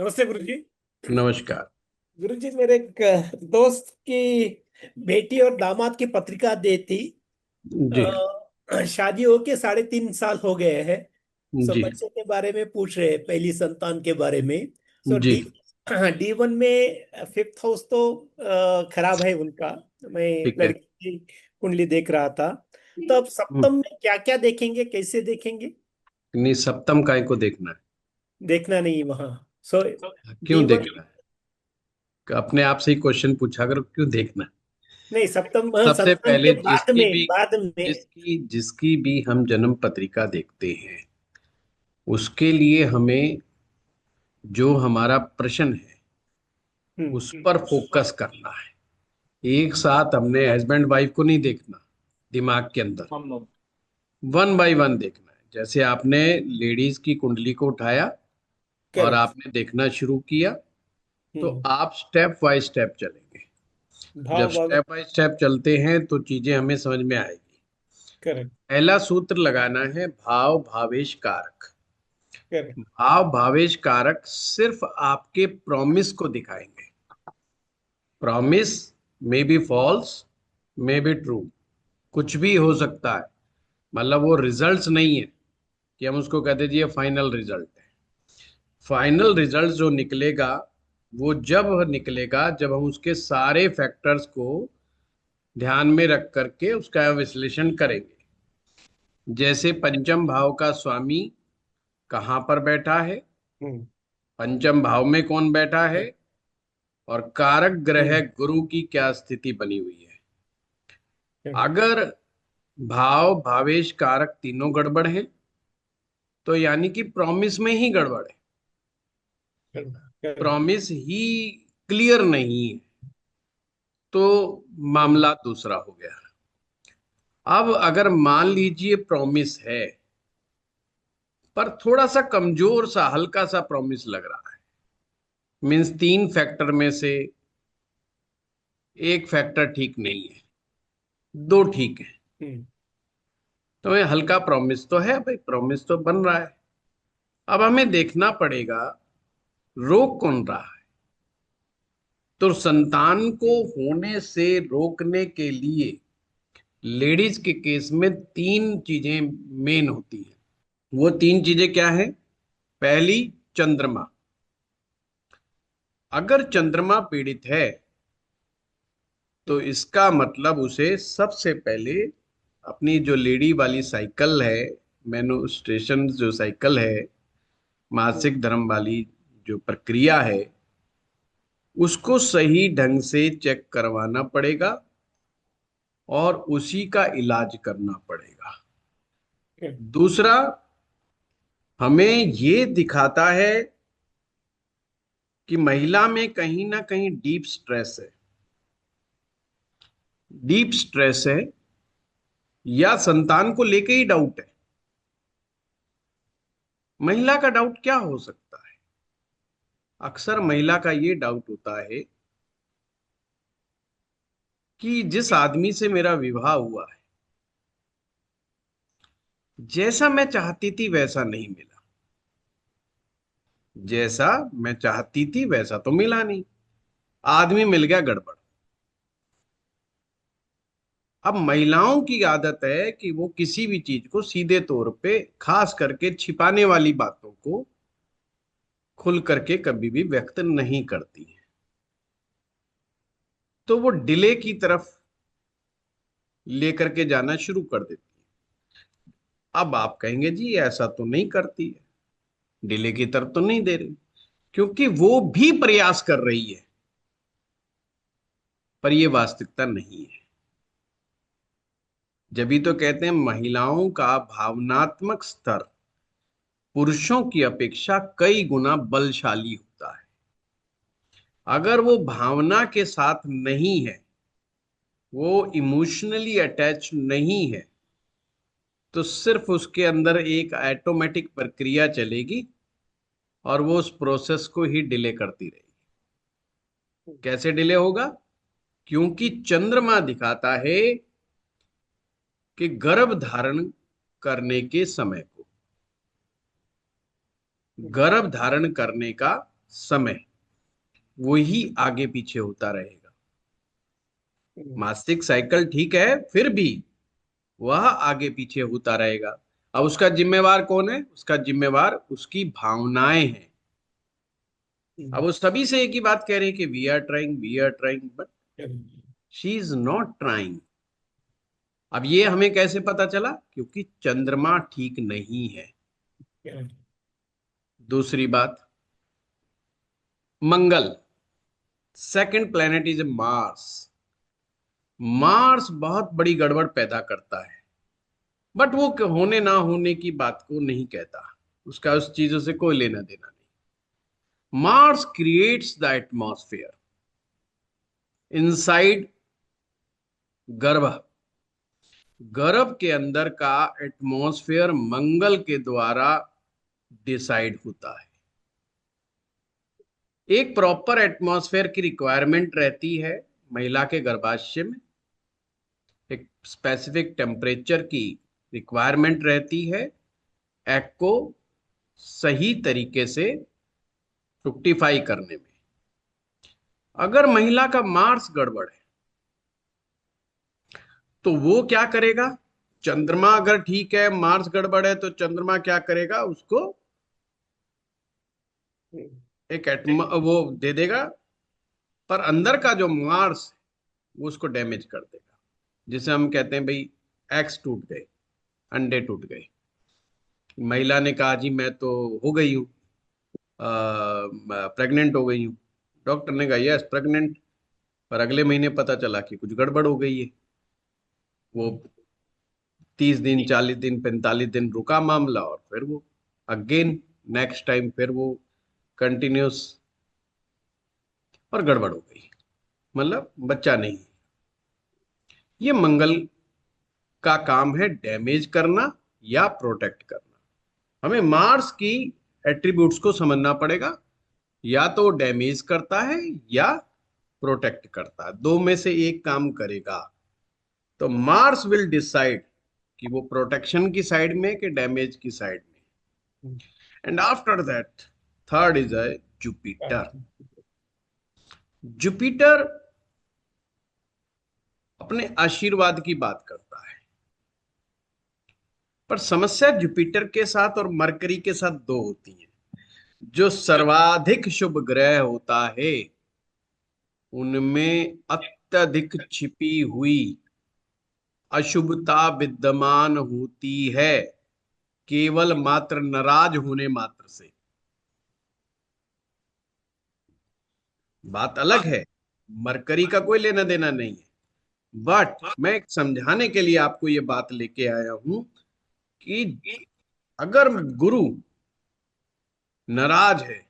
नमस्ते गुरुजी। नमस्कार। गुरुजी, मेरे एक दोस्त की बेटी और दामाद की पत्रिका दी थी। जी। शादी होके 3.5 साल हो गए हैं। सो जी। बच्चे के बारे में पूछ रहे हैं, पहली संतान के बारे में। सो जी। D1 में फिफ्थ हाउस तो खराब है उनका। मैं ठीक है। लड़की की कुंडली देख रहा था। तो अब हम्म, सप्तम में क्या क्या देखेंगे, कैसे देखेंगे? नहीं, सप्तम काय को देखना है? देखना नहीं वहां। सो क्यों D1। देखना है? अपने आप से ही क्वेश्चन पूछा करो, क्यों देखना है? नहीं, सप्तम सबसे संतान के पहले बाद में, बाद में। जिसकी जिसकी भी हम जन्म पत्रिका देखते हैं, उसके लिए हमें जो हमारा प्रश्न है हम्म। उस पर फोकस करना है। एक साथ हमने हस्बैंड वाइफ को नहीं देखना, दिमाग के अंदर वन बाय वन देखना है। जैसे आपने लेडीज की कुंडली को उठाया और करेक्ट। आपने देखना शुरू किया, तो हम्म। आप स्टेप बाय स्टेप चलेंगे। जब भाव भाव। स्टेप बाय स्टेप चलते हैं तो चीजें हमें समझ में आएगी। करेक्ट। पहला सूत्र लगाना है भाव भावेश कारक। करेक्ट। भाव भावेश कारक सिर्फ आपके प्रॉमिस को दिखाएंगे। Promise may be false, may be true, कुछ भी हो सकता है। मतलब वो रिजल्ट्स नहीं है कि हम उसको कहते जी ये फाइनल रिजल्ट है। फाइनल रिजल्ट जो निकलेगा वो जब निकलेगा जब हम उसके सारे फैक्टर्स को ध्यान में रख करके उसका विश्लेषण करेंगे। जैसे पंचम भाव का स्वामी कहाँ पर बैठा है, हम्म। पंचम भाव में कौन बैठा है, और कारक ग्रह हम्म। गुरु की क्या स्थिति बनी हुई है। करेक्ट। अगर भाव भावेश कारक तीनों गड़बड़ हैं तो यानी कि प्रॉमिस में ही गड़बड़ है। करेक्ट। प्रॉमिस ही क्लियर नहीं है, तो हम्म। मामला दूसरा हो गया। अब अगर मान लीजिए प्रॉमिस है पर थोड़ा सा कमजोर सा हल्का सा प्रॉमिस लग रहा है, मीन्स तीन फैक्टर में से एक फैक्टर ठीक नहीं है, दो ठीक है, हम्म। तो ये हल्का प्रॉमिस तो है भाई, प्रॉमिस तो बन रहा है। अब हमें देखना पड़ेगा रोक कौन रहा है। तो संतान को होने से रोकने के लिए लेडीज के केस में तीन चीजें मेन होती हैं। वो तीन चीजें क्या है? पहली, चंद्रमा। अगर चंद्रमा पीड़ित है तो इसका मतलब उसे सबसे पहले अपनी जो लेडी वाली साइकिल है, मेनोस्ट्रेशन जो साइकिल है, मासिक धर्म वाली जो प्रक्रिया है, उसको सही ढंग से चेक करवाना पड़ेगा और उसी का इलाज करना पड़ेगा। दूसरा, हमें ये दिखाता है कि महिला में कहीं ना कहीं डीप स्ट्रेस है। डीप स्ट्रेस है या संतान को लेके ही डाउट है। महिला का डाउट क्या हो सकता है? अक्सर महिला का ये डाउट होता है कि जिस आदमी से मेरा विवाह हुआ है, जैसा मैं चाहती थी वैसा नहीं मिला। जैसा मैं चाहती थी वैसा तो मिला नहीं, आदमी मिल गया गड़बड़। अब महिलाओं की आदत है कि वो किसी भी चीज को सीधे तौर पे, खास करके छिपाने वाली बातों को खुल करके कभी भी व्यक्त नहीं करती है, तो वो डिले की तरफ लेकर के जाना शुरू कर देती है। अब आप कहेंगे जी ऐसा तो नहीं करती है, डिले की तरफ तो नहीं दे रही, क्योंकि वो भी प्रयास कर रही है, पर ये वास्तविकता नहीं है। जब भी तो कहते हैं महिलाओं का भावनात्मक स्तर पुरुषों की अपेक्षा कई गुना बलशाली होता है। अगर वो भावना के साथ नहीं है, वो इमोशनली अटैच नहीं है, तो सिर्फ उसके अंदर एक ऑटोमेटिक प्रक्रिया चलेगी और वो उस प्रोसेस को ही डिले करती रहेगी। कैसे डिले होगा? क्योंकि चंद्रमा दिखाता है कि गर्भ धारण करने के समय को, गर्भ धारण करने का समय वही आगे पीछे होता रहेगा। मासिक साइकिल ठीक है, फिर भी वह आगे पीछे होता रहेगा। अब उसका जिम्मेवार कौन है? उसका जिम्मेवार उसकी भावनाएं हैं। अब वो सभी से एक ही बात कह रहे हैं कि we are trying, but she is not trying. अब ये हमें कैसे पता चला? क्योंकि चंद्रमा ठीक नहीं है। दूसरी बात, Mangal, second planet is Mars. Mars बहुत बड़ी गड़बड़ पैदा करता है, बट वो होने ना होने की बात को नहीं कहता। उसका उस चीजों से कोई लेना देना नहीं। Mars creates the atmosphere inside गर्भ। गर्भ के अंदर का एटमॉस्फेयर मंगल के द्वारा डिसाइड होता है। एक प्रॉपर एटमॉस्फेयर की रिक्वायरमेंट रहती है महिला के गर्भाशय में। एक स्पेसिफिक टेम्परेचर की रिक्वायरमेंट रहती है एग को सही तरीके से फ्रुक्टिफाई करने में। अगर महिला का मार्स गड़बड़ है तो वो क्या करेगा? चंद्रमा अगर ठीक है, मार्स गड़बड़ है, तो चंद्रमा क्या करेगा? उसको एक वो दे देगा, पर अंदर का जो मार्स वो उसको डैमेज कर देगा। जिसे हम कहते हैं भाई, एग्स टूट गए, अंडे टूट गए। महिला ने कहा जी मैं तो हो गई हूँ, प्रेग्नेंट हो गई हूँ। डॉक्टर ने कहा यस प्रेग्नेंट, पर अगले महीने पता चला कि कुछ गड़बड़ हो गई है। वो 30 दिन, 40 दिन, 45 दिन रुका मामला, और फिर वो अगेन नेक्स्ट टाइम फिर वो कंटिन्यूस, और गड़बड़ हो गई, मतलब बच्चा नहीं। ये मंगल का काम है डैमेज करना या प्रोटेक्ट करना। हमें मार्स की एट्रीब्यूट्स को समझना पड़ेगा। या तो डैमेज करता है या प्रोटेक्ट करता है, दो में से एक काम करेगा। तो मार्स विल डिसाइड कि वो प्रोटेक्शन की साइड में कि डैमेज की साइड में। And after that third is a Jupiter. Jupiter अपने आशीर्वाद की बात करता है, पर समस्या जुपिटर के साथ और मरकरी के साथ दो होती है। जो सर्वाधिक शुभ ग्रह होता है उनमें अत्यधिक छिपी हुई अशुभता विद्यमान होती है, केवल मात्र नाराज होने मात्र से। बात अलग है, मरकरी का कोई लेना देना नहीं है। बट मैं एक समझाने के लिए आपको ये बात लेके आया हूं कि अगर गुरु नाराज है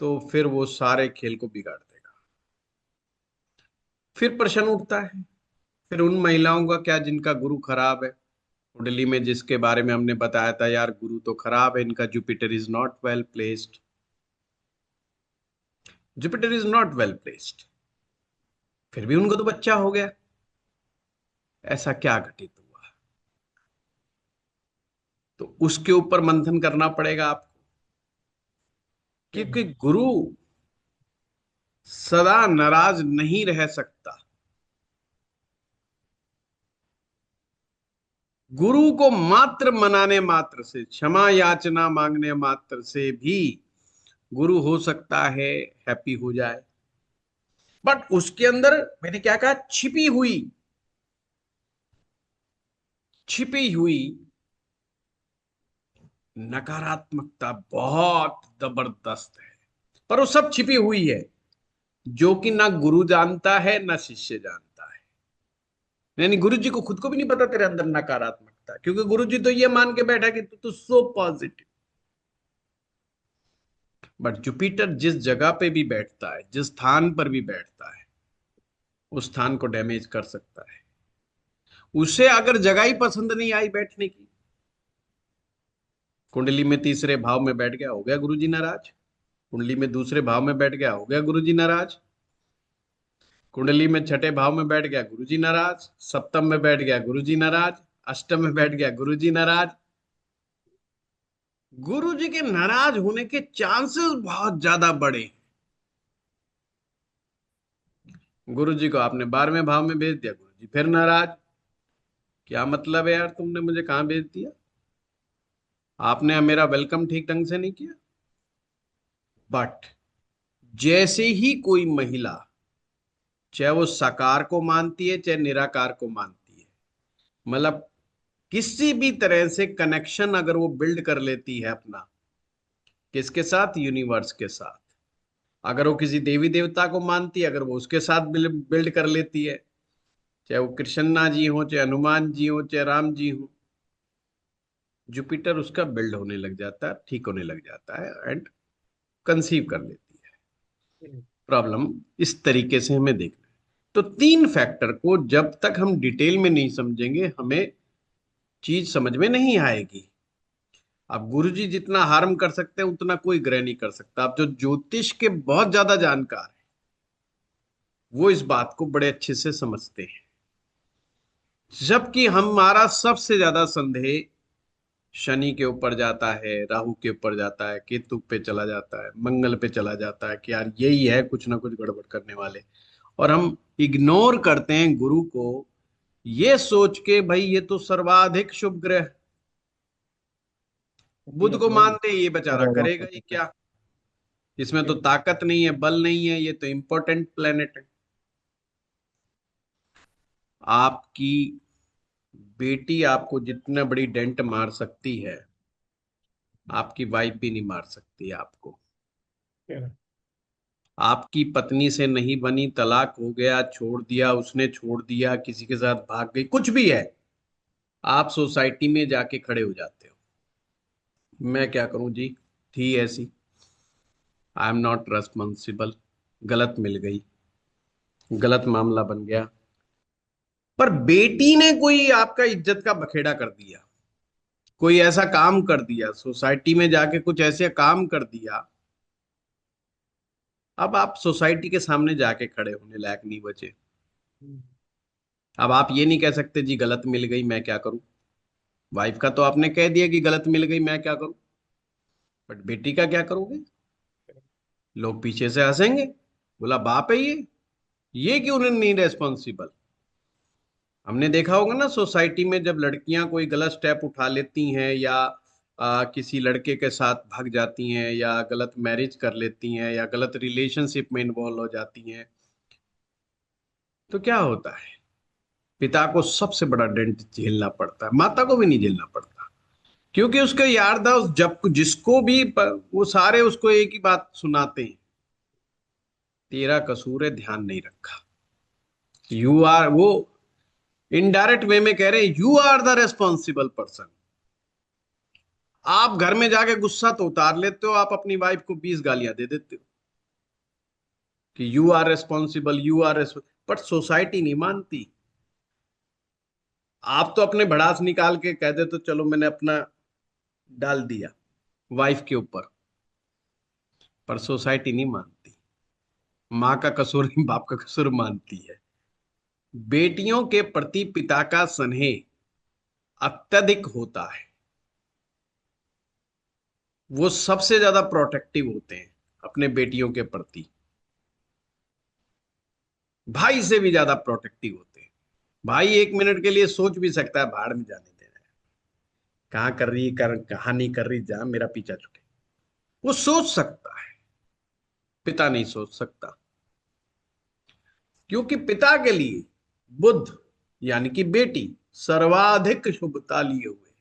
तो फिर वो सारे खेल को बिगाड़ देगा। फिर प्रश्न उठता है, फिर उन महिलाओं का क्या जिनका गुरु खराब है? कुंडली में जिसके बारे में हमने बताया था यार गुरु तो खराब है, इनका Jupiter is not well placed. Jupiter is not well placed, फिर भी उनको तो बच्चा हो गया। ऐसा क्या घटित हुआ? तो उसके ऊपर मंथन करना पड़ेगा आपको, क्योंकि गुरु सदा नाराज नहीं रह सकता। गुरु को मात्र मनाने मात्र से, क्षमा याचना मांगने मात्र से भी गुरु हो सकता है हैप्पी हो जाए। बट उसके अंदर मैंने क्या कहा, छिपी हुई नकारात्मकता बहुत जबरदस्त है। पर वो सब छिपी हुई है जो कि ना गुरु जानता है ना शिष्य जानता है। यानी गुरु जी को खुद को भी नहीं पता तेरे अंदर नकारात्मकता, क्योंकि गुरु जी तो ये मान के बैठा कि तू तो सो पॉजिटिव। बट जुपिटर जिस जगह पे भी बैठता है, जिस स्थान पर भी बैठता है, उस स्थान को डैमेज कर सकता है। उसे अगर जगह ही पसंद नहीं आई बैठने की, कुंडली में तीसरे भाव में बैठ गया, हो गया गुरुजी नाराज। कुंडली में दूसरे भाव में बैठ गया, हो गया गुरुजी नाराज। कुंडली में छठे भाव में बैठ गया, गुरुजी नाराज। सप्तम में बैठ गया, गुरुजी नाराज। अष्टम में बैठ गया, गुरुजी नाराज। गुरु जी के नाराज होने के चांसेस बहुत ज्यादा बढ़े। गुरु जी को आपने 12वें भाव में भेज दिया, गुरु जी फिर नाराज। क्या मतलब है यार, तुमने मुझे कहाँ भेज दिया, आपने मेरा वेलकम ठीक ढंग से नहीं किया। बट जैसे ही कोई महिला, चाहे वो साकार को मानती है चाहे निराकार को मानती है, मतलब किसी भी तरह से कनेक्शन अगर वो बिल्ड कर लेती है अपना, किसके साथ, यूनिवर्स के साथ। अगर वो किसी देवी देवता को मानती है, अगर वो उसके साथ बिल्ड कर लेती है, चाहे वो कृष्णा जी हो, चाहे हनुमान जी हो, चाहे राम जी हो, जुपिटर उसका बिल्ड होने लग जाता है, ठीक होने लग जाता है, एंड कंसीव कर लेती है। प्रॉब्लम इस तरीके से हमें देखना है। तो तीन फैक्टर को जब तक हम डिटेल में नहीं समझेंगे, हमें चीज समझ में नहीं आएगी। अब गुरु जी जितना हार्म कर सकते हैं उतना कोई ग्रह नहीं कर सकता। अब जो ज्योतिष के बहुत ज्यादा जानकार हैं, वो इस बात को बड़े अच्छे से समझते हैं। जबकि हमारा सबसे ज्यादा संदेह शनि के ऊपर जाता है, राहु के ऊपर जाता है, केतु पे चला जाता है, मंगल पे चला जाता है कि यार यही है कुछ ना कुछ गड़बड़ करने वाले। और हम इग्नोर करते हैं गुरु को, ये सोच के भाई ये तो सर्वाधिक शुभ ग्रह, बुध को मानते हैं, ये बेचारा करेगा ही क्या, इसमें तो ताकत नहीं है, बल नहीं है, ये तो इंपॉर्टेंट प्लेनेट है। आपकी बेटी आपको जितना बड़ी डेंट मार सकती है, आपकी वाइफ भी नहीं मार सकती आपको। आपकी पत्नी से नहीं बनी, तलाक हो गया, छोड़ दिया, उसने छोड़ दिया, किसी के साथ भाग गई, कुछ भी है, आप सोसाइटी में जाके खड़े हो जाते हो, मैं क्या करूं जी, थी ऐसी, आई एम नॉट रेस्पॉन्सिबल, गलत मिल गई, गलत मामला बन गया। पर बेटी ने कोई आपका इज्जत का बखेड़ा कर दिया, कोई ऐसा काम कर दिया, सोसाइटी में जाके कुछ ऐसे काम कर दिया, अब आप सोसाइटी के सामने जाके खड़े होने लायक नहीं बचे। अब आप ये नहीं कह सकते जी गलत मिल गई मैं क्या करूं, वाइफ का तो आपने कह दिया कि गलत मिल गई मैं क्या करूं, बट बेटी का क्या करोगे। लोग पीछे से हंसेंगे, बोला बाप है ये क्यों नहीं रेस्पॉन्सिबल। हमने देखा होगा ना सोसाइटी में, जब लड़कियां कोई गलत स्टेप उठा लेती हैं या किसी लड़के के साथ भाग जाती हैं या गलत मैरिज कर लेती हैं या गलत रिलेशनशिप में इन्वॉल्व हो जाती हैं, तो क्या होता है, पिता को सबसे बड़ा डेंट झेलना पड़ता है, माता को भी नहीं झेलना पड़ता। क्योंकि उसके यार दोस्त जब जिसको भी वो सारे उसको एक ही बात सुनाते हैं, तेरा कसूर है, ध्यान नहीं रखा, यू आर, वो इनडायरेक्ट वे में कह रहे हैं you are the responsible person. आप घर में जाके गुस्सा तो उतार लेते हो, आप अपनी वाइफ को 20 गालियां दे देते हो कि you are responsible, you are, but society नहीं मानती। आप तो अपने भड़ास निकाल के कह देते हो चलो मैंने अपना डाल दिया वाइफ के ऊपर, पर सोसाइटी नहीं मानती, माँ का कसूर नहीं बाप का कसूर मानती है। बेटियों के प्रति पिता का स्नेह अत्यधिक होता है, वो सबसे ज्यादा प्रोटेक्टिव होते हैं अपने बेटियों के प्रति, भाई से भी ज्यादा प्रोटेक्टिव होते हैं। भाई एक मिनट के लिए सोच भी सकता है भाड़ में जाने देना है, कहाँ कर रही कर, कहाँ नहीं कर रही, जा मेरा पीछा छूटे, वो सोच सकता है, पिता नहीं सोच सकता। क्योंकि पिता के लिए बुद्ध यानी कि बेटी सर्वाधिक शुभता लिए हुए,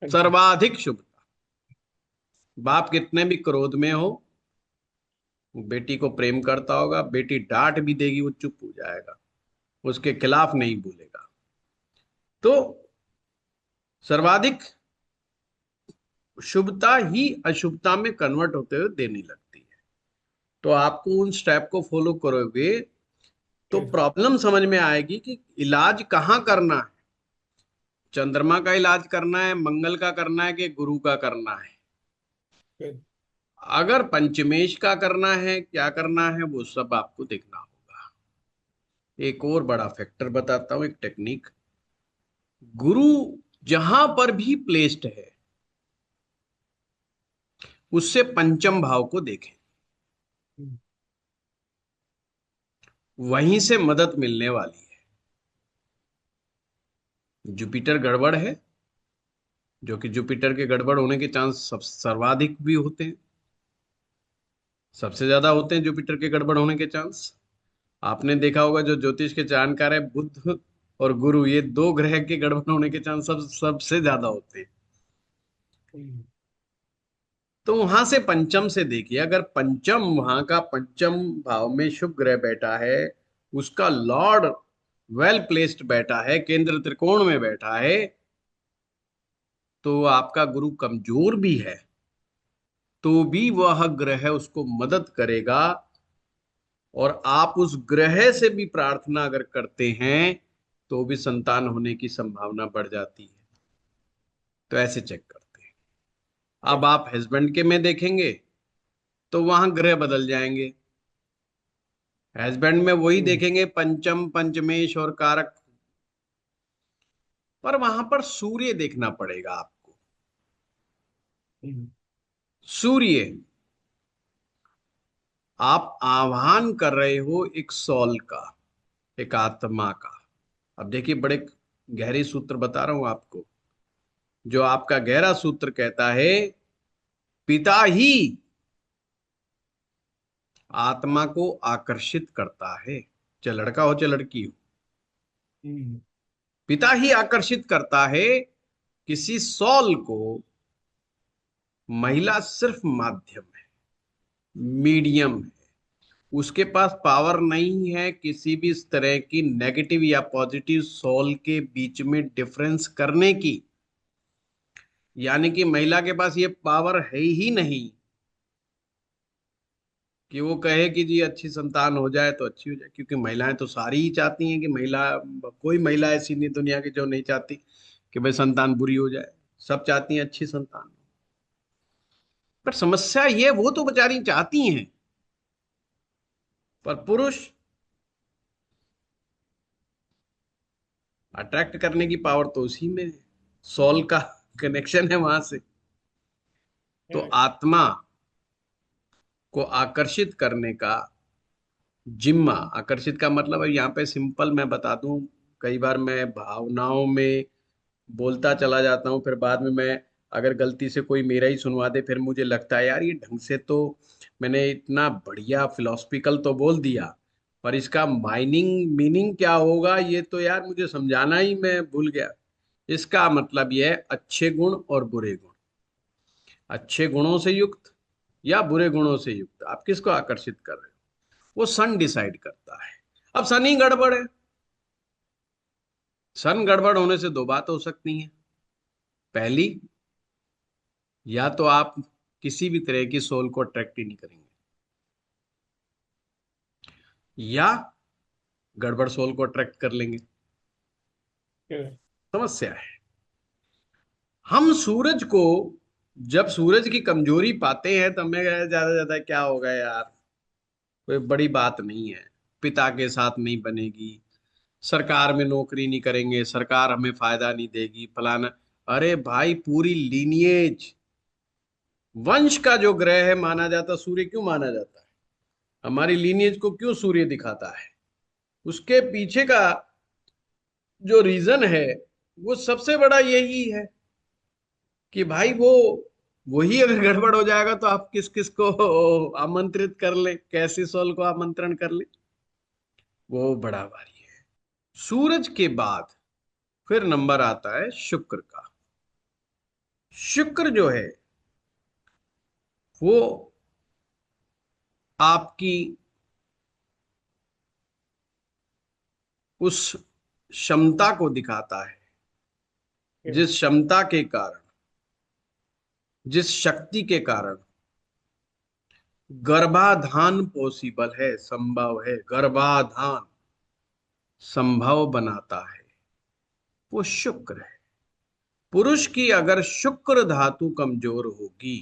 सर्वाधिक शुभता। बाप कितने भी क्रोध में हो, वो बेटी को प्रेम करता होगा, बेटी डांट भी देगी वो चुप हो जाएगा, उसके खिलाफ नहीं बोलेगा। तो सर्वाधिक शुभता ही अशुभता में कन्वर्ट होते हुए देने लगती है। तो आपको उन स्टेप को फॉलो करोगे तो प्रॉब्लम समझ में आएगी कि इलाज कहाँ करना है, चंद्रमा का इलाज करना है, मंगल का करना है कि गुरु का करना है। अगर पंचमेश का करना है, क्या करना है, वो सब आपको देखना होगा। एक और बड़ा फैक्टर बताता हूं, एक टेक्निक, गुरु जहां पर भी प्लेस्ड है उससे पंचम भाव को देखें, वहीं से मदद मिलने वाली है। जुपिटर गड़बड़ है, जो कि जुपिटर के गड़बड़ होने के चांस सब सर्वाधिक भी होते हैं, सबसे ज्यादा होते हैं जुपिटर के गड़बड़ होने के चांस। आपने देखा होगा जो ज्योतिष के जानकार है, बुध और गुरु, ये दो ग्रह के गड़बड़ होने के चांस सबसे ज्यादा होते हैं। तो वहां से पंचम से देखिए, अगर पंचम, वहां का पंचम भाव में शुभ ग्रह बैठा है, उसका लॉर्ड वेल प्लेस्ड बैठा है, केंद्र त्रिकोण में बैठा है, तो आपका गुरु कमजोर भी है तो भी वह ग्रह उसको मदद करेगा। और आप उस ग्रह से भी प्रार्थना अगर करते हैं तो भी संतान होने की संभावना बढ़ जाती है। तो ऐसे चेक करते हैं। अब आप हस्बैंड के में देखेंगे तो वहां ग्रह बदल जाएंगे। हस्बैंड में वही देखेंगे पंचम, पंचमेश और कारक, पर वहां पर सूर्य देखना पड़ेगा आपको। सूर्य, आप आह्वान कर रहे हो एक सॉल का, एक आत्मा का। अब देखिए, बड़े गहरी सूत्र बता रहा हूं आपको। जो आपका गहरा सूत्र कहता है, पिता ही आत्मा को आकर्षित करता है, चाहे लड़का हो चाहे लड़की हो। पिता ही आकर्षित करता है किसी सॉल को। महिला सिर्फ माध्यम है, मीडियम है। उसके पास पावर नहीं है किसी भी इस तरह की नेगेटिव या पॉजिटिव सोल के बीच में डिफरेंस करने की। यानी कि महिला के पास ये पावर है ही नहीं कि वो कहे कि जी अच्छी संतान हो जाए तो अच्छी हो जाए, क्योंकि महिलाएं तो सारी ही चाहती हैं कि महिला, कोई महिला ऐसी नहीं दुनिया की जो नहीं चाहती कि भाई संतान बुरी हो जाए। सब चाहती हैं अच्छी संतान। पर समस्या ये, वो तो बेचारी चाहती हैं, पर पुरुष, अट्रैक्ट करने की पावर तो उसी में है, सोल का कनेक्शन है वहां से। तो आत्मा को आकर्षित करने का जिम्मा, आकर्षित का मतलब है यहाँ पे सिंपल मैं बता दूं, कई बार मैं भावनाओं में बोलता चला जाता हूँ, फिर बाद में मैं, अगर गलती से कोई मेरा ही सुनवा दे, फिर मुझे लगता है यार ये ढंग से तो मैंने इतना बढ़िया फिलोसफिकल तो बोल दिया, पर इसका माइनिंग मीनिंग क्या होगा ये तो यार मुझे समझाना ही मैं भूल गया। इसका मतलब यह है अच्छे गुण और बुरे गुण। अच्छे गुणों से युक्त या बुरे गुणों से युक्त, आप किसको आकर्षित कर रहे हो, वो सन डिसाइड करता है। अब सन ही गड़बड़ है। सन गड़बड़ होने से दो बात हो सकती है। पहली, या तो आप किसी भी तरह की सोल को अट्रैक्ट ही नहीं करेंगे, या गड़बड़ सोल को अट्रैक्ट कर लेंगे। समस्या है। हम सूरज को, जब सूरज की कमजोरी पाते हैं तो हमें ज्यादा ज्यादा क्या होगा यार, कोई बड़ी बात नहीं है, पिता के साथ नहीं बनेगी, सरकार में नौकरी नहीं करेंगे, सरकार हमें फायदा नहीं देगी, फलाना। अरे भाई, पूरी लीनिएज, वंश का जो ग्रह है माना जाता, सूर्य क्यों माना जाता है, हमारी लीनिएज को क्यों सूर्य दिखाता है, उसके पीछे का जो रीजन है वो सबसे बड़ा यही है कि भाई वो, वही अगर गड़बड़ हो जाएगा तो आप किस किस को आमंत्रित कर ले, कैसी सोल को आमंत्रण कर ले, वो बड़ा भारी है। सूरज के बाद फिर नंबर आता है शुक्र का। शुक्र जो है वो आपकी उस क्षमता को दिखाता है, जिस क्षमता के कारण, जिस शक्ति के कारण गर्भाधान पॉसिबल है, संभव है, गर्भाधान संभव बनाता है, वो शुक्र है। पुरुष की अगर शुक्र धातु कमजोर होगी,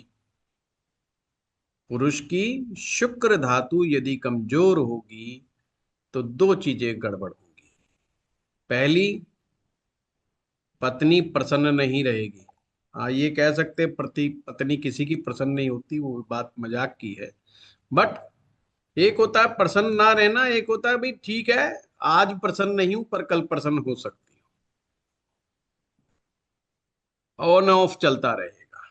पुरुष की शुक्र धातु यदि कमजोर होगी तो दो चीजें गड़बड़ होगी। पहली, पत्नी प्रसन्न नहीं रहेगी, हाँ, ये कह सकते हैं पति पत्नी किसी की प्रसन्न नहीं होती, वो बात मजाक की है। बट एक होता है प्रसन्न ना रहना, एक होता है भाई ठीक है, आज प्रसन्न नहीं हूं पर कल प्रसन्न हो सकती हूँ, ऑन ऑफ चलता रहेगा।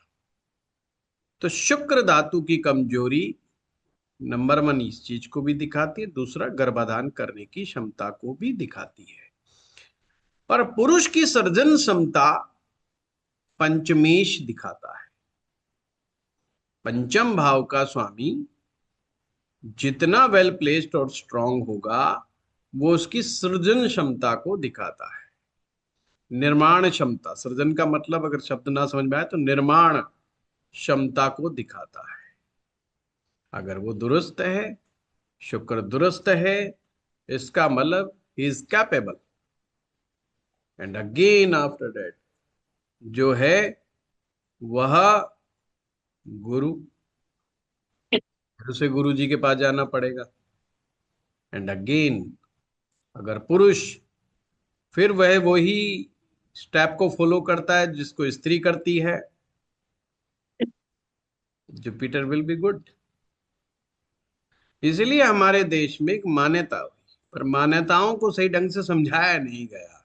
तो शुक्र धातु की कमजोरी नंबर वन इस चीज को भी दिखाती है, दूसरा गर्भाधान करने की क्षमता को भी दिखाती है। पर पुरुष की सर्जन क्षमता पंचमेश दिखाता है। पंचम भाव का स्वामी जितना वेल प्लेस्ड और स्ट्रांग होगा, वो उसकी सृजन क्षमता को दिखाता है। निर्माण क्षमता, सृजन का मतलब अगर शब्द ना समझ में आए तो निर्माण क्षमता को दिखाता है। अगर वो दुरुस्त है, शुक्र दुरुस्त है, इसका मतलब he is capable. And again after that जो है वह गुरु, फिर उसे गुरु जी के पास जाना पड़ेगा। एंड अगेन अगर पुरुष, फिर वह वही स्टेप को फॉलो करता है जिसको स्त्री करती है, जुपिटर विल बी गुड। इसलिए हमारे देश में एक मान्यता हुई, पर मान्यताओं को सही ढंग से समझाया नहीं गया।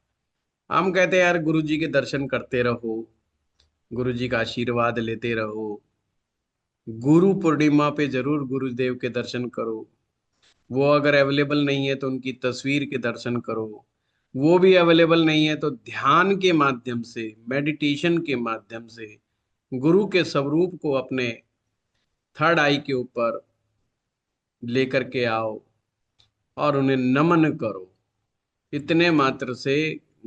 हम कहते हैं यार गुरु जी के दर्शन करते रहो, गुरु जी का आशीर्वाद लेते रहो, गुरु पूर्णिमा पे जरूर गुरुदेव के दर्शन करो, वो अगर अवेलेबल नहीं है तो उनकी तस्वीर के दर्शन करो, वो भी अवेलेबल नहीं है तो ध्यान के माध्यम से, मेडिटेशन के माध्यम से गुरु के स्वरूप को अपने थर्ड आई के ऊपर लेकर के आओ और उन्हें नमन करो। इतने मात्र से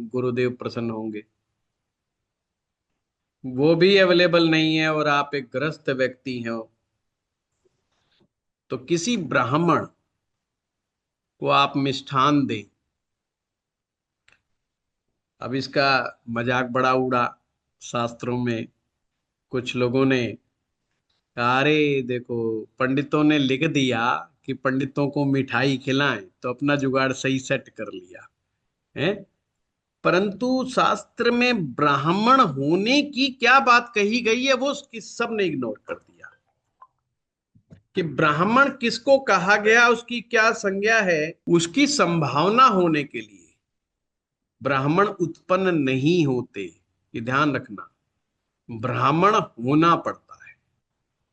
गुरुदेव प्रसन्न होंगे। वो भी अवेलेबल नहीं है और आप एक ग्रस्त व्यक्ति हो, तो किसी ब्राह्मण को आप मिष्ठान दें। अब इसका मजाक बड़ा उड़ा शास्त्रों में, कुछ लोगों ने कहा अरे देखो पंडितों ने लिख दिया कि पंडितों को मिठाई खिलाएं तो अपना जुगाड़ सही सेट कर लिया है। परंतु शास्त्र में ब्राह्मण होने की क्या बात कही गई है वो सब ने इग्नोर कर दिया। कि ब्राह्मण किसको कहा गया, उसकी क्या संज्ञा है, उसकी संभावना होने के लिए ब्राह्मण उत्पन्न नहीं होते, ये ध्यान रखना। ब्राह्मण होना पड़ता है,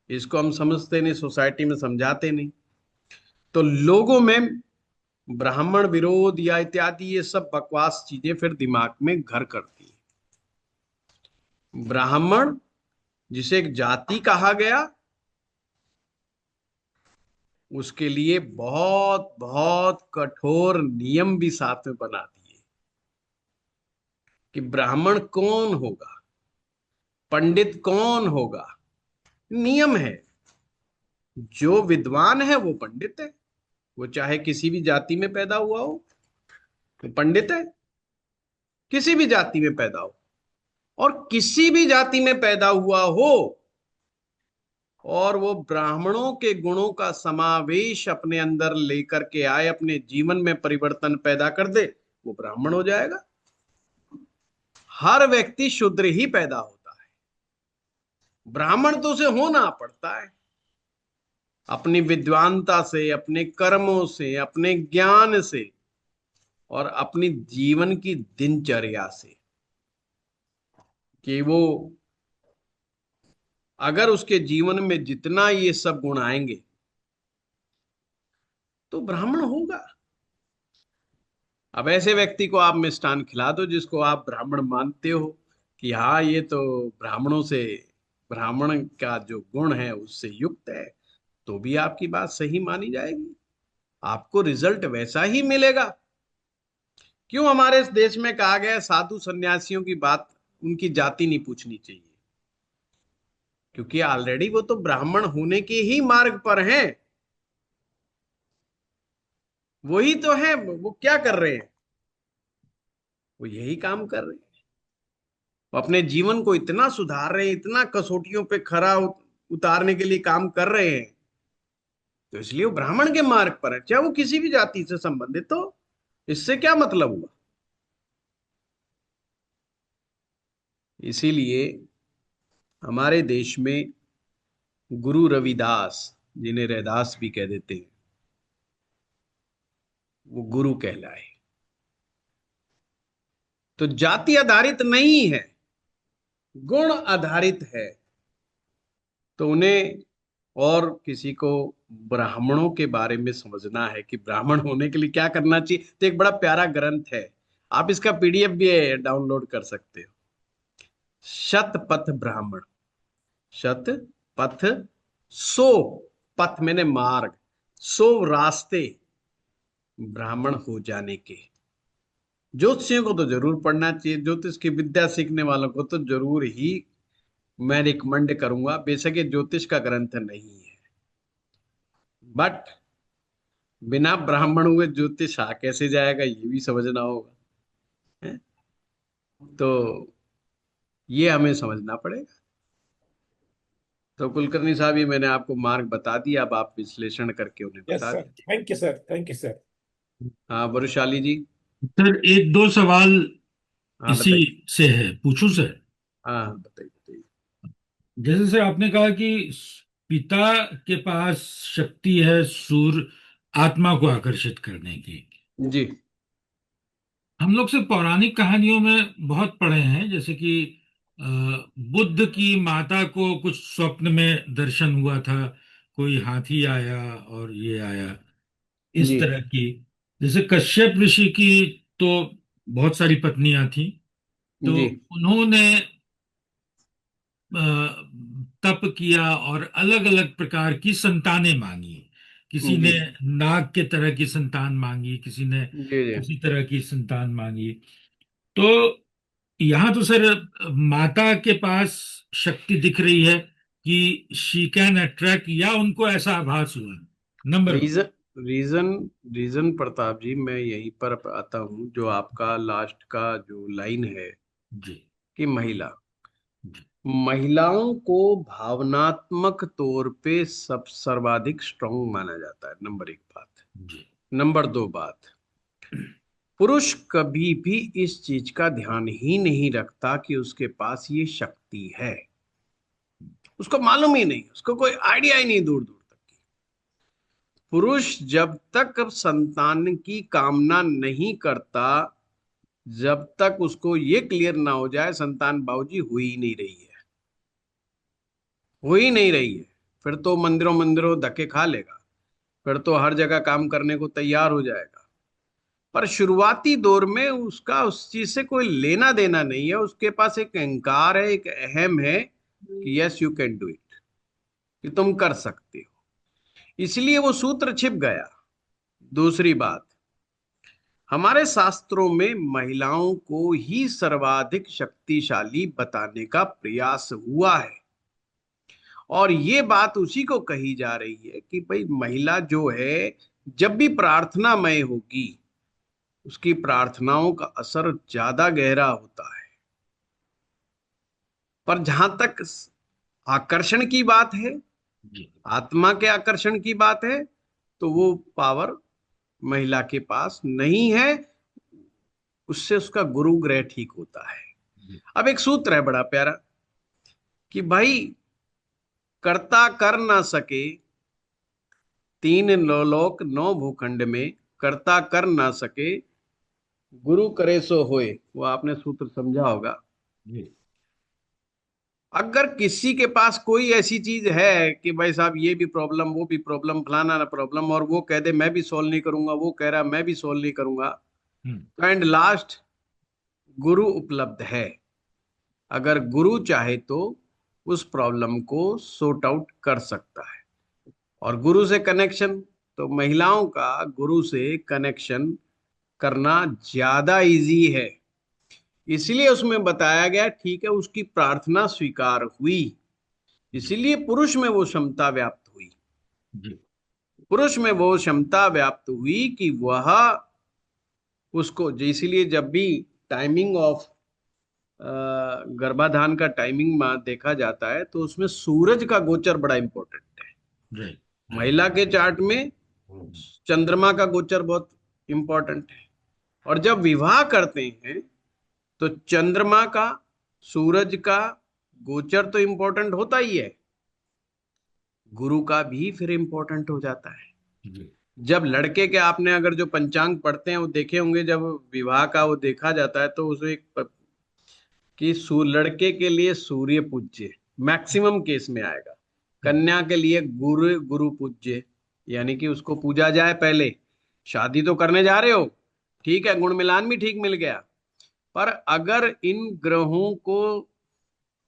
इसको हम समझते नहीं, सोसाइटी में समझाते नहीं, तो लोगों में ब्राह्मण विरोध या इत्यादि ये सब बकवास चीजें फिर दिमाग में घर करती है। ब्राह्मण जिसे एक जाति कहा गया, उसके लिए बहुत बहुत कठोर नियम भी साथ में बना दिए कि ब्राह्मण कौन होगा, पंडित कौन होगा। नियम है, जो विद्वान है वो पंडित है, वो चाहे किसी भी जाति में पैदा हुआ हो तो पंडित है, किसी भी जाति में पैदा हो, और किसी भी जाति में पैदा हुआ हो और वो ब्राह्मणों के गुणों का समावेश अपने अंदर लेकर के आए, अपने जीवन में परिवर्तन पैदा कर दे, वो ब्राह्मण हो जाएगा। हर व्यक्ति शूद्र ही पैदा होता है, ब्राह्मण तो उसे होना पड़ता है अपनी विद्वानता से, अपने कर्मों से, अपने ज्ञान से और अपनी जीवन की दिनचर्या से। कि वो अगर उसके जीवन में जितना ये सब गुण आएंगे तो ब्राह्मण होगा। अब ऐसे व्यक्ति को आप मिष्ठान खिला दो जिसको आप ब्राह्मण मानते हो कि हाँ ये तो ब्राह्मणों से, ब्राह्मण का जो गुण है उससे युक्त है, तो भी आपकी बात सही मानी जाएगी, आपको रिजल्ट वैसा ही मिलेगा। क्यों हमारे इस देश में कहा गया है साधु सन्यासियों की बात, उनकी जाति नहीं पूछनी चाहिए? क्योंकि ऑलरेडी वो तो ब्राह्मण होने के ही मार्ग पर हैं। वही तो है, वो क्या कर रहे हैं, वो यही काम कर रहे हैं। वो अपने जीवन को इतना सुधार रहे हैं, इतना कसौटियों पे खरा उतारने के लिए काम कर रहे हैं, तो इसलिए वो ब्राह्मण के मार्ग पर है, चाहे वो किसी भी जाति से संबंधित हो। इससे क्या मतलब हुआ? इसीलिए हमारे देश में गुरु रविदास, जिन्हें रैदास भी कह देते हैं, वो गुरु कहलाए। तो जाति आधारित नहीं है, गुण आधारित है। तो उन्हें और किसी को ब्राह्मणों के बारे में समझना है कि ब्राह्मण होने के लिए क्या करना चाहिए, तो एक बड़ा प्यारा ग्रंथ है, आप इसका पीडीएफ भी डाउनलोड कर सकते हो। शतपथ ब्राह्मण। शत पथ, सो, पथ मैंने मार्ग, सो रास्ते ब्राह्मण हो जाने के। ज्योतिषियों को तो जरूर पढ़ना चाहिए, ज्योतिष की विद्या सीखने वालों को तो जरूर ही मैं रिकमेंड करूंगा। बेशक ये ज्योतिष का ग्रंथ नहीं है, बट बिना ब्राह्मण हुए ज्योतिष आ कैसे जाएगा, ये भी समझना होगा। हैं? तो ये हमें समझना पड़ेगा। तो कुलकर्णी साहब, ये मैंने आपको मार्ग बता दिया, अब आप विश्लेषण करके उन्हें यस बता सर, दीजिए। Thank you sir, thank you sir. हाँ वरुशाली जी। सर एक दो सवाल हाँ इसी बताइए। से है, पूछूं सर? हाँ हाँ बताइए बताइए। जैसे सर आपने कहा कि पिता के पास शक्ति है सूर्य आत्मा को आकर्षित करने की। जी हम लोग से पौराणिक कहानियों में बहुत पढ़े हैं, जैसे कि बुद्ध की माता को कुछ स्वप्न में दर्शन हुआ था, कोई हाथी आया और ये आया, इस जी तरह की। जैसे कश्यप ऋषि की तो बहुत सारी पत्नियां थी, तो जी उन्होंने अ, तप किया और अलग अलग प्रकार की संतानें मांगी। किसी ने जी नाग के तरह की संतान मांगी, किसी ने जी जी। किसी तरह की संतान मांगी। तो यहाँ तो सर माता के पास शक्ति दिख रही है कि शी कैन अट्रैक्ट, या उनको ऐसा आभास हुआ? Number one. Reason reason reason Pratap ji, मैं यहीं पर आता हूँ, जो आपका लास्ट का जो लाइन है जी। कि महिला, जी। महिलाओं को भावनात्मक तौर पे सब सर्वाधिक स्ट्रांग माना जाता है, नंबर एक बात। जी। नंबर दो बात, पुरुष कभी भी इस चीज का ध्यान ही नहीं रखता कि उसके पास ये शक्ति है। उसको मालूम ही नहीं, उसको कोई आइडिया ही नहीं दूर दूर तक की। पुरुष जब तक संतान की कामना नहीं करता, जब तक उसको ये क्लियर ना हो जाए संतान बाबूजी हो ही नहीं रही है, हो ही नहीं रही है, फिर तो मंदिरों मंदिरों धक्के खा लेगा, फिर तो हर जगह काम करने को तैयार हो जाएगा। पर शुरुआती दौर में उसका उस चीज से कोई लेना देना नहीं है, उसके पास एक अहंकार है, एक अहम है कि yes you can do it, कि तुम कर सकते हो, इसलिए वो सूत्र छिप गया। दूसरी बात, हमारे शास्त्रों में महिलाओं को ही सर्वाधिक शक्तिशाली बताने का प्रयास हुआ है, और ये बात उसी को कही जा रही है कि भाई महिला जो है, जब भी प्रार्थनामय होगी, उसकी प्रार्थनाओं का असर ज्यादा गहरा होता है। पर जहां तक आकर्षण की बात है, जी। आत्मा के आकर्षण की बात है, तो वो पावर महिला के पास नहीं है, उससे उसका गुरु ग्रह ठीक होता है। जी। अब एक सूत्र है बड़ा प्यारा कि भाई, कर्ता कर ना सके, तीन लोक नौ भूखंड में, कर्ता कर ना सके, गुरु करे सो होए। वो आपने सूत्र समझा होगा। जी। अगर किसी के पास कोई ऐसी चीज है कि भाई साहब ये भी प्रॉब्लम, वो भी प्रॉब्लम, फलाना ना प्रॉब्लम, और वो कह दे मैं भी सॉल्व नहीं करूंगा, वो कह रहा मैं भी सॉल्व नहीं करूंगा, हम्म। एंड लास्ट गुरु उपलब्ध है। अगर गुरु चाहे तो उस प्रॉब्लम को सॉर्ट आउट कर सकता है। और गुरु से कनेक्शन, तो महिलाओं का गुरु से कनेक्शन करना ज्यादा इजी है, इसलिए उसमें बताया गया ठीक है उसकी प्रार्थना स्वीकार हुई, जी। इसीलिए पुरुष में वो क्षमता व्याप्त हुई। जी। पुरुष में वो क्षमता व्याप्त हुई कि वह उसको, इसीलिए जब भी टाइमिंग ऑफ गर्भाधान का टाइमिंग देखा जाता है, तो उसमें सूरज का गोचर बड़ा इंपॉर्टेंट है। राइट। राइट। महिला के चार्ट में चंद्रमा का गोचर बहुत इंपॉर्टेंट है। और जब विवाह करते हैं तो चंद्रमा का, सूरज का, गोचर तो इम्पोर्टेंट होता ही है, गुरु का भी फिर इम्पोर्टेंट हो जाता है। जी जब लड़के के आपने अगर जो पंचांग पढ़ते हैं वो देखे होंगे, जब विवाह का वो देखा जाता है तो उसे कि लड़के के लिए सूर्य पूज्य मैक्सिमम केस में आएगा, कन्या के लिए गुरु गुरु पूज्य, यानी कि उसको पूजा जाए पहले। शादी तो करने जा रहे हो, ठीक है, गुण मिलान भी ठीक मिल गया, पर अगर इन ग्रहों को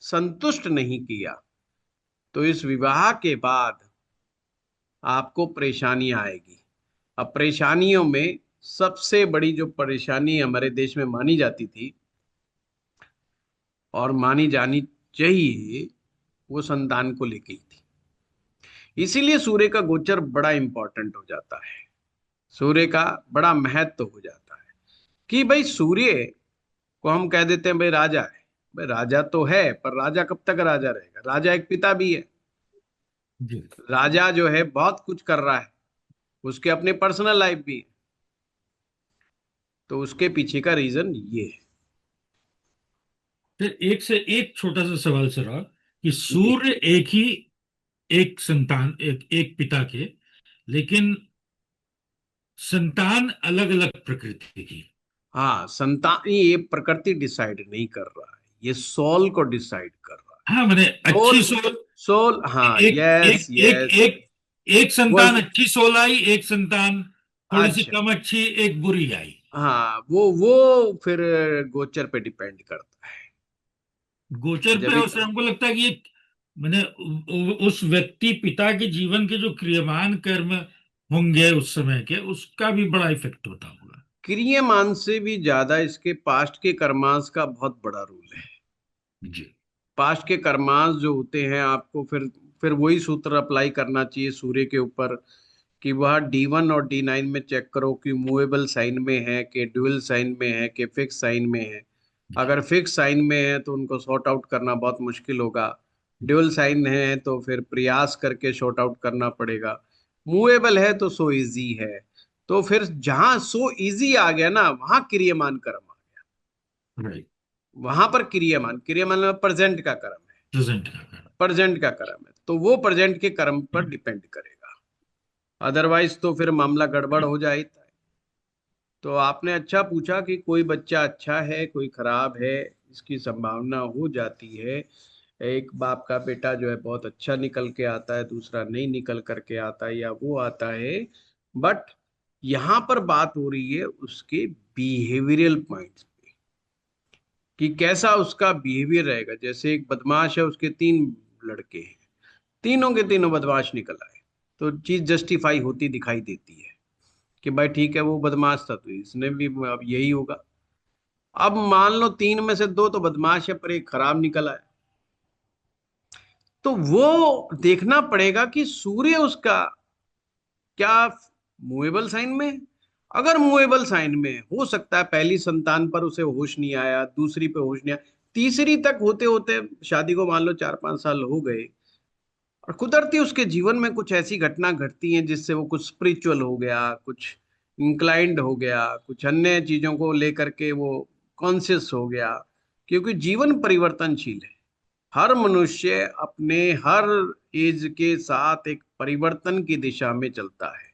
संतुष्ट नहीं किया तो इस विवाह के बाद आपको परेशानी आएगी। अब परेशानियों में सबसे बड़ी जो परेशानी हमारे देश में मानी जाती थी और मानी जानी चाहिए, वो संतान को लेके ही थी। इसीलिए सूर्य का गोचर बड़ा इंपॉर्टेंट हो जाता है, सूर्य का बड़ा महत्व हो जाता है कि भाई सूर्य को हम कह देते हैं भाई राजा है। भाई राजा तो है, पर राजा कब तक राजा रहेगा? राजा एक पिता भी है। जी। राजा जो है बहुत कुछ कर रहा है, उसके अपने पर्सनल लाइफ भी है, तो उसके पीछे का रीजन ये है। फिर एक से एक छोटा सा सवाल सर, और कि जी सूर्य एक ही, एक संतान, एक एक पिता के, लेकिन संतान अलग अलग प्रकृति की। हाँ, संतान ये प्रकृति डिसाइड नहीं कर रहा है, ये सोल को डिसाइड कर रहा है। हाँ, मैंने अच्छी सोल, सोल, सोल, हाँ, एक यस एक एक यस। एक एक वो संतान अच्छी सोल आई, एक संतान थोड़ी सी अच्छा, कम अच्छी, एक बुरी आई। हाँ, वो फिर गोचर पे डिपेंड करता है। गोचर पे, जब उससे हमको लगता है कि एक, मैंने उस व्यक्ति पिता के जीवन के जो क्रियमान कर्म होंगे उस समय के, उसका भी बड़ा इफेक्ट होता होगा। क्रियमान से भी ज्यादा इसके पास्ट के कर्मांश का बहुत बड़ा रोल है। जी पास्ट के कर्मांश जो होते हैं, आपको फिर वही सूत्र अप्लाई करना चाहिए सूर्य के ऊपर कि वह D1 और D9 में चेक करो कि मूवेबल साइन में है कि ड्यूअल साइन में है कि फिक्स साइन में है। जी अगर फिक्स साइन में है तो उनको सॉर्ट आउट करना बहुत मुश्किल होगा। ड्यूअल साइन है तो फिर प्रयास करके सॉर्ट आउट करना पड़ेगा। मूवेबल है तो सो इजी है। तो फिर जहां सो इजी आ गया ना, वहां क्रियमान कर्म आ गया। राइट। वहां पर क्रियमान, क्रियमान प्रेजेंट का कर्म है, प्रेजेंट का कारण। प्रेजेंट का कर्म है, तो वो प्रेजेंट के कर्म पर डिपेंड करेगा। अदरवाइज तो फिर मामला गड़बड़ हो जाता है। तो आपने अच्छा पूछा कि कोई बच्चा अच्छा है कोई खराब है, इसकी संभावना हो जाती है। एक बाप का बेटा जो है बहुत अच्छा निकल के आता है, दूसरा नहीं निकल करके आता है, या वो आता है। बट यहाँ पर बात हो रही है उसके बिहेवियरल पॉइंट्स पे कि कैसा उसका बिहेवियर रहेगा। जैसे एक बदमाश है, उसके 3 लड़के हैं, तीनों के तीनों बदमाश निकल आए, तो चीज जस्टिफाई होती दिखाई देती है कि भाई ठीक है वो बदमाश था तो इसने भी अब यही होगा। अब मान लो 3 में से 2 तो बदमाश है पर एक खराब निकल आया, तो वो देखना पड़ेगा कि सूर्य उसका क्या मूवेबल साइन में है। अगर मूवेबल साइन में है, हो सकता है पहली संतान पर उसे होश नहीं आया, दूसरी पे होश नहीं आया, तीसरी तक होते होते शादी को मान लो 4-5 साल हो गए, और कुदरती उसके जीवन में कुछ ऐसी घटना घटती हैं जिससे वो कुछ स्पिरिचुअल हो गया, कुछ इंक्लाइंड हो गया, कुछ अन्य चीजों को लेकर के वो कॉन्शियस हो गया। क्योंकि जीवन परिवर्तनशील है, हर मनुष्य अपने हर एज के साथ एक परिवर्तन की दिशा में चलता है,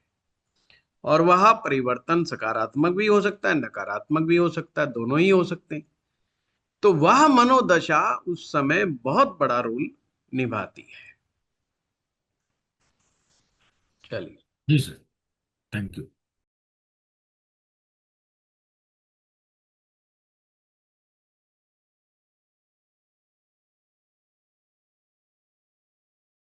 और वह परिवर्तन सकारात्मक भी हो सकता है, नकारात्मक भी हो सकता है, दोनों ही हो सकते हैं। तो वह मनोदशा उस समय बहुत बड़ा रोल निभाती है। चलिए। जी सर, थैंक यू।